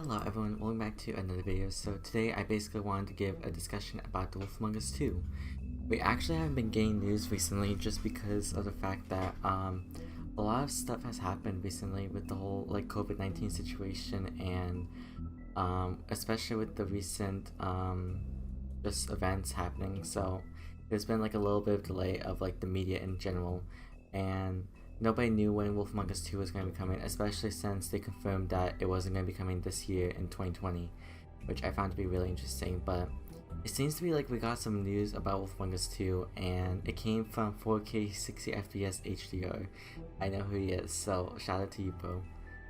Hello everyone, welcome back to another video. So today I basically wanted to give a discussion about The Wolf Among Us 2. We actually haven't been getting news recently just because of the fact that a lot of stuff has happened recently with the whole like COVID-19 situation, and especially with the recent just events happening. So there's been like a little bit of delay of like the media in general, and nobody knew when Wolf Among Us 2 was going to be coming, especially since they confirmed that it wasn't going to be coming this year in 2020, which I found to be really interesting. But it seems to be like we got some news about Wolf Among Us 2, and it came from 4K 60 FPS HDR. I know who he is, so shout out to you, bro.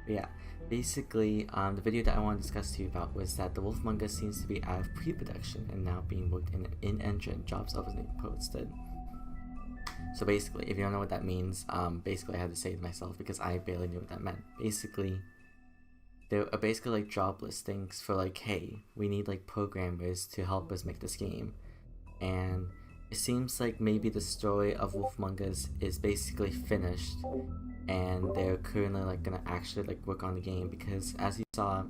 But yeah, basically, the video that I want to discuss to you about was that The Wolf Among Us seems to be out of pre-production and now being worked in engine jobs obviously posted. So basically, if you don't know what that means, basically I had to say it myself because I barely knew what that meant. Basically, there are basically like job listings for like, hey, we need like programmers to help us make this game. And it seems like maybe the story of Wolf Among Us is basically finished, and they're currently like gonna actually like work on the game, because as you saw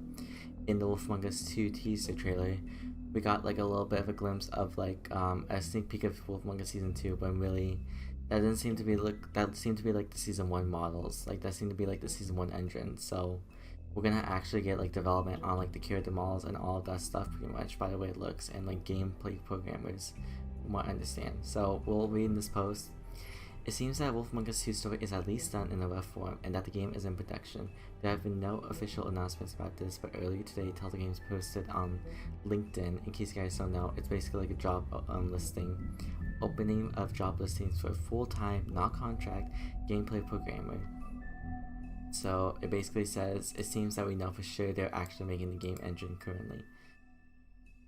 in the Wolf Among Us 2 teaser trailer, we got like a little bit of a glimpse of like a sneak peek of Wolf Among Us Season 2, but really that didn't seem to be that seemed to be like the Season 1 models, like that seemed to be like the Season 1 engine. So we're gonna actually get like development on like the character models and all of that stuff pretty much by the way it looks, and like gameplay programmers from what I understand. So we'll read in this post. It seems that Wolf Among Us 2 story is at least done in a rough form, and that the game is in production. There have been no official announcements about this, but earlier today, Telltale Games posted on LinkedIn. In case you guys don't know, it's basically like a job listing, opening of job listings for a full-time, not contract, gameplay programmer. So it basically says, it seems that we know for sure they're actually making the game engine currently.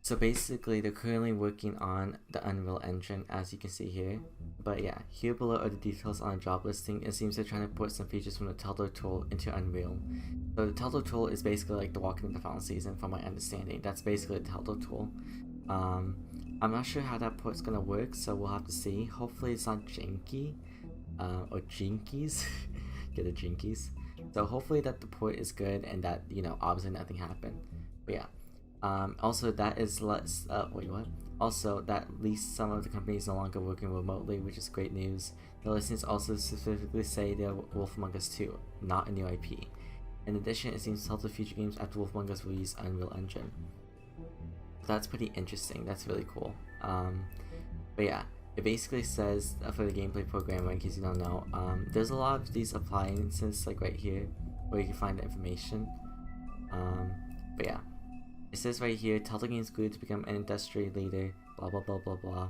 So basically, they're currently working on the Unreal Engine, as you can see here. But yeah, here below are the details on the job listing. It seems they're trying to put some features from the Telltale tool into Unreal. So the Telltale tool is basically like the Walking in the Fountain season, from my understanding. That's basically the Telltale tool. I'm not sure how that port's gonna work, so we'll have to see. Hopefully it's not janky, or jinkies. Get the jinkies. So hopefully that the port is good and that, you know, obviously nothing happened. But yeah. Also, that is less. Wait, what? Also, that at least some of the companies no longer working remotely, which is great news. The listings also specifically say they're Wolf Among Us 2, not a new IP. In addition, it seems Telltale future games after Wolf Among Us will use Unreal Engine. So that's pretty interesting. That's really cool. But yeah, it basically says for the gameplay programmer, in case you don't know, there's a lot of these appliances like right here where you can find the information. But yeah. It says right here, Telltale Games grew to become an industry leader, blah blah blah blah blah.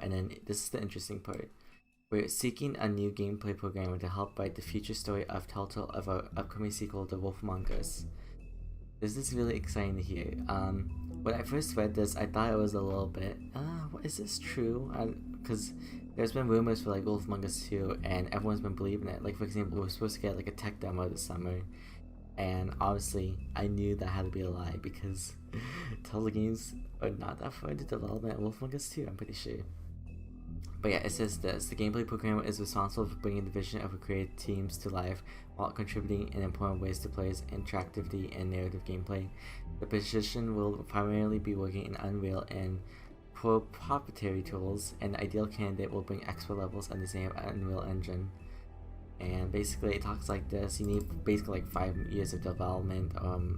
And then this is the interesting part. We're seeking a new gameplay programmer to help write the future story of Telltale of our upcoming sequel, The Wolf Among Us. This is really exciting to hear. When I first read this, I thought it was a little bit, is this true? Because there's been rumors for like Wolf Among Us 2, and everyone's been believing it. Like for example, we were supposed to get like a tech demo this summer. And obviously, I knew that had to be a lie because Telltale Games are not that far into development of Wolf Among Us 2, I'm pretty sure. But yeah, it says this: the gameplay programmer is responsible for bringing the vision of creative teams to life while contributing in important ways to players' interactivity and narrative gameplay. The position will primarily be working in Unreal and proprietary tools, and the ideal candidate will bring expert levels understanding of Unreal Engine. And basically it talks like this: you need basically like 5 years of development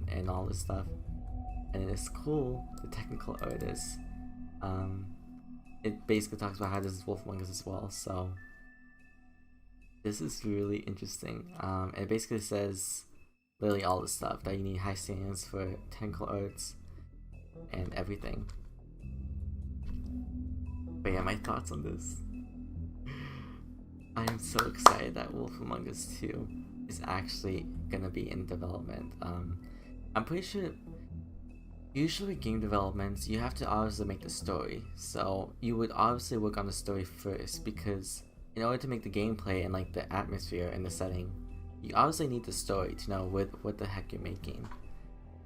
and all this stuff. And it's cool, the technical artist. It basically talks about how this is Wolf Among Us as well, so this is really interesting. It basically says literally all the stuff that you need high standards for technical arts and everything. But yeah, my thoughts on this. I am so excited that Wolf Among Us 2 is actually gonna be in development. I'm pretty sure usually game developments, you have to obviously make the story. So you would obviously work on the story first, because in order to make the gameplay and like the atmosphere and the setting, you obviously need the story to know what the heck you're making.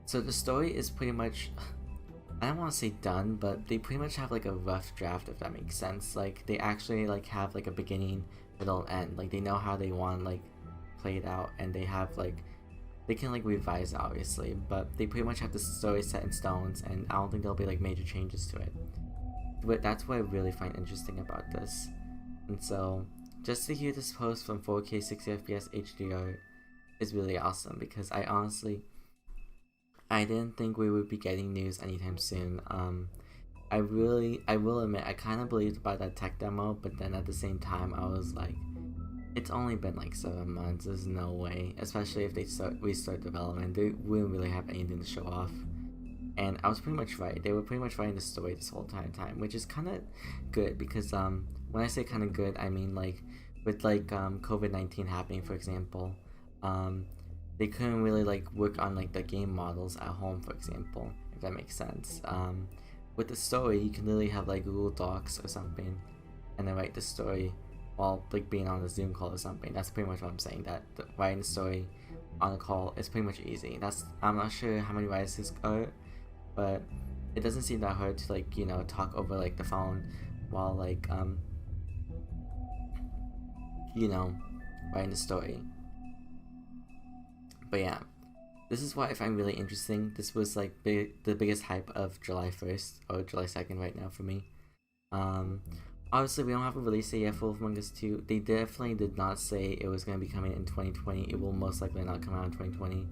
So the story is pretty much, I don't want to say done, but they pretty much have like a rough draft, if that makes sense. Like they actually like have like a beginning, middle, and end. Like they know how they want like play it out, and they have like they can like revise it obviously, but they pretty much have the story set in stones, and I don't think there'll be like major changes to it. But that's what I really find interesting about this. And so, just to hear this post from 4K 60fps HDR is really awesome, because I didn't think we would be getting news anytime soon. I will admit, I kind of believed about that tech demo, but then at the same time, I was like, it's only been like 7 months, there's no way, especially if they restart development, they wouldn't really have anything to show off. And I was pretty much right. They were pretty much writing the story this whole entire time, which is kind of good, because when I say kind of good, I mean like with like COVID-19 happening, for example, they couldn't really like work on like the game models at home, for example, if that makes sense. With the story, you can literally have like Google Docs or something, and then write the story while like being on a Zoom call or something. That's pretty much what I'm saying. That writing the story on a call is pretty much easy. I'm not sure how many writers this are, but it doesn't seem that hard to like, you know, talk over like the phone while like you know, writing the story. But yeah, this is what I find really interesting. This was like the biggest hype of July 1st or July 2nd right now for me. Obviously we don't have a release date yet for Wolf Among Us 2. They definitely did not say it was going to be coming in 2020. It will most likely not come out in 2020.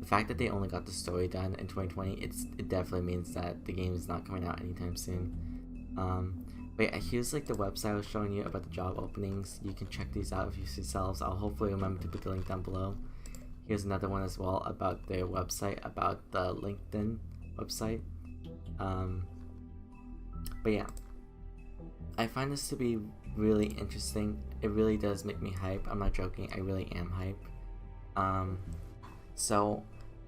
The fact that they only got the story done in 2020, it definitely means that the game is not coming out anytime soon. But yeah, here's like the website I was showing you about the job openings. You can check these out if you yourselves. I'll hopefully remember to put the link down below. Here's another one as well about their website, about the LinkedIn website. But yeah, I find this to be really interesting. It really does make me hype. I'm not joking, I really am hype. So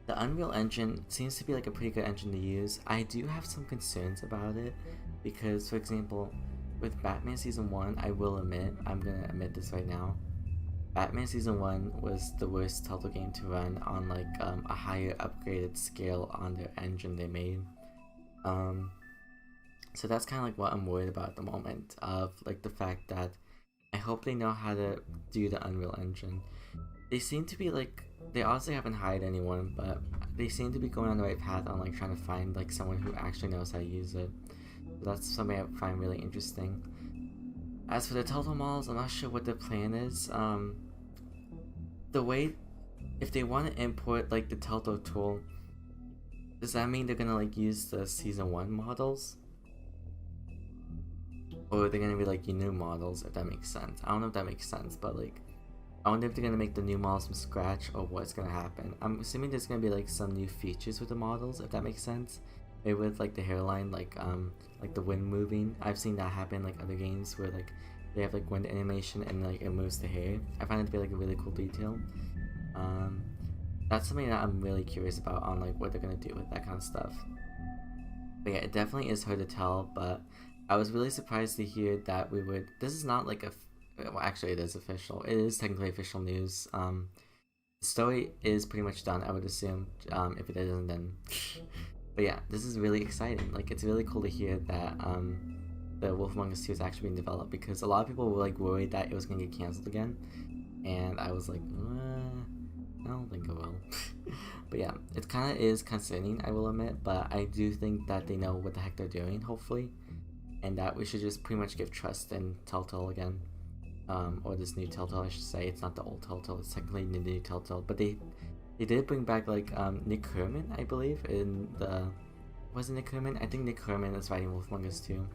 the Unreal Engine seems to be like a pretty good engine to use. I do have some concerns about it, because for example, with Batman Season 1, I will admit, I'm gonna admit this right now, Batman Season 1 was the worst Telltale game to run on like a higher upgraded scale on their engine they made. So that's kind of like what I'm worried about at the moment, of like the fact that I hope they know how to do the Unreal Engine. They seem to be like, they honestly haven't hired anyone, but they seem to be going on the right path on like trying to find like someone who actually knows how to use it. So that's something I find really interesting. As for the Telltale models, I'm not sure what their plan is. The way, if they want to import like the Telltale tool, does that mean they're gonna like use the Season 1 models? Or are they gonna be like new models, if that makes sense? I don't know if that makes sense, but like, I wonder if they're gonna make the new models from scratch or what's gonna happen. I'm assuming there's gonna be like some new features with the models, if that makes sense. Maybe with like the hairline, like the wind moving. I've seen that happen like other games where like they have like wind animation and like it moves the hair. I find it to be like a really cool detail. That's something that I'm really curious about on like what they're gonna do with that kind of stuff. But yeah, it definitely is hard to tell, but I was really surprised to hear that we would, this is not like a, well actually it is official, it is technically official news. The story is pretty much done, I would assume. If it isn't, then but yeah, this is really exciting. Like, it's really cool to hear that the Wolf Among Us 2 is actually being developed, because a lot of people were like worried that it was gonna get cancelled again, and I was like, I don't think it will. But yeah, it kind of is concerning, I will admit, but I do think that they know what the heck they're doing, hopefully, and that we should just pretty much give trust in Telltale again. Or this new Telltale, I should say. It's not the old Telltale, it's technically the new Telltale, but they did bring back like Nick Herman, I believe, in the, was it Nick Herman? I think Nick Herman is writing Wolf Among Us 2.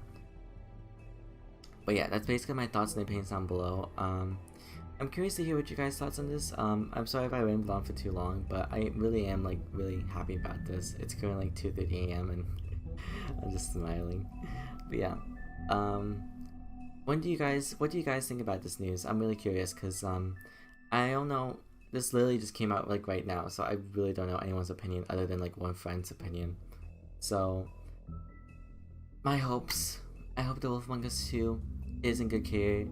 But yeah, that's basically my thoughts and opinions down below. I'm curious to hear what you guys' thoughts on this. I'm sorry if I rambled on for too long, but I really am like really happy about this. It's currently like 2:30 AM and I'm just smiling. But yeah, what do you guys think about this news? I'm really curious, because I don't know, this literally just came out like right now, so I really don't know anyone's opinion other than like one friend's opinion. So my hopes, I hope the Wolf Among Us 2 is in good care.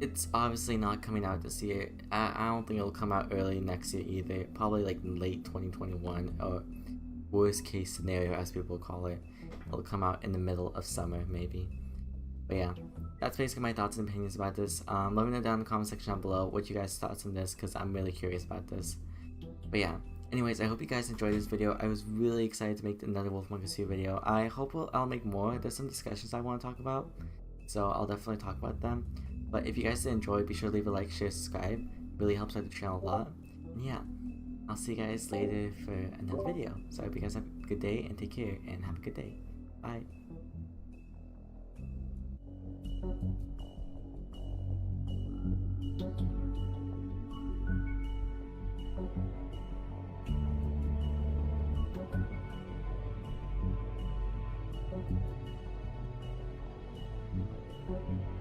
It's obviously not coming out this year. I don't think it'll come out early next year either. Probably like late 2021, or worst case scenario as people call it, it'll come out in the middle of summer maybe. But yeah, that's basically my thoughts and opinions about this. Let me know down in the comment section down below what you guys' thoughts on this, because I'm really curious about this. But yeah, Anyways, I hope you guys enjoyed this video. I was really excited to make another Wolf Among Us 2 video. I hope I'll make more. There's some discussions I want to talk about, so I'll definitely talk about them. But if you guys did enjoy, be sure to leave a like, share, subscribe. It really helps out the channel a lot. And yeah, I'll see you guys later for another video. So I hope you guys have a good day and take care and have a good day. Bye. Thank you.